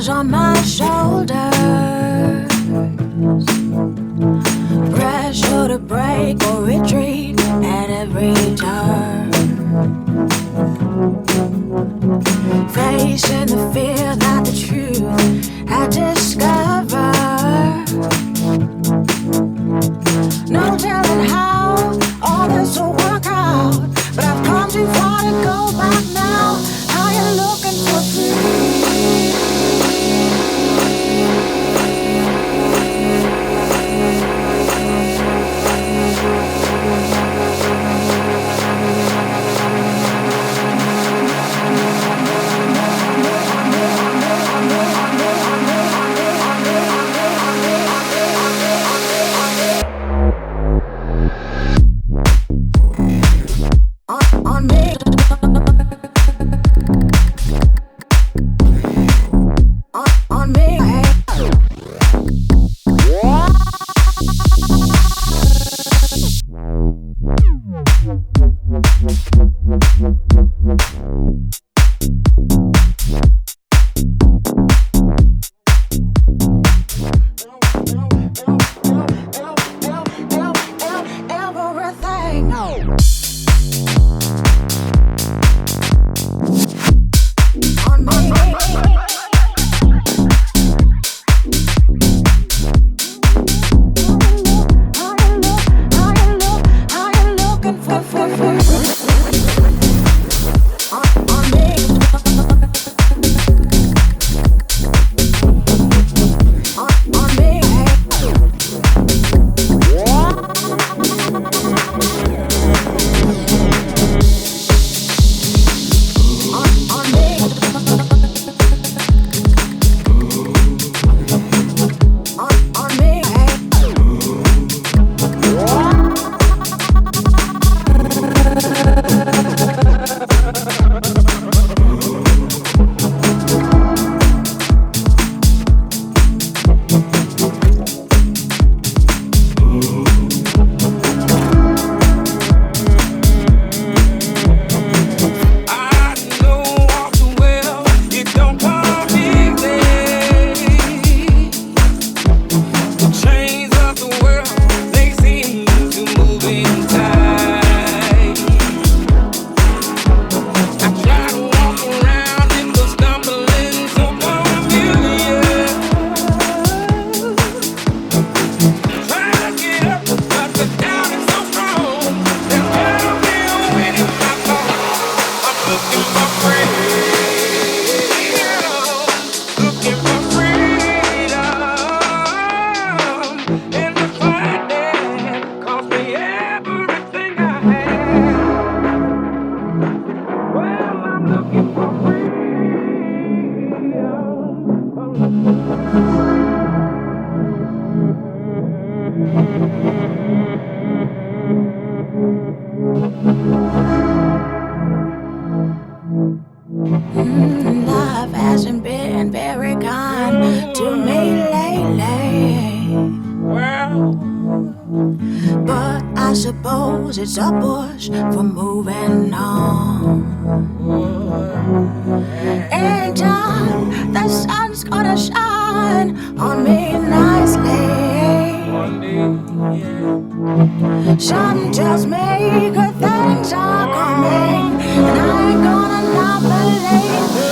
on my shoulders, pressure to break or retreat at every turn, facing the fear that the truth I discovered. No telling how all this will work out, but I've come too far to go back now. How you looking for free? On me. On me. Everything. On me. How you looking for on me. On me. On me. On me. I know all too well it don't come easy. The chains of the world, they seem to move in tight. I try to walk around in the stumbling so familiar. Try to get up, but the doubt is so strong. There's never been a win in my thoughts. I'm looking for freedom, looking for freedom, and to find it cost me everything I had. Well, I'm looking for Life hasn't been very kind to me lately, well, but I suppose it's a push for moving on. In time, the sun's gonna shine on me nicely. one day, yeah. Something tells me good things are coming, and I ain't gonna not believe.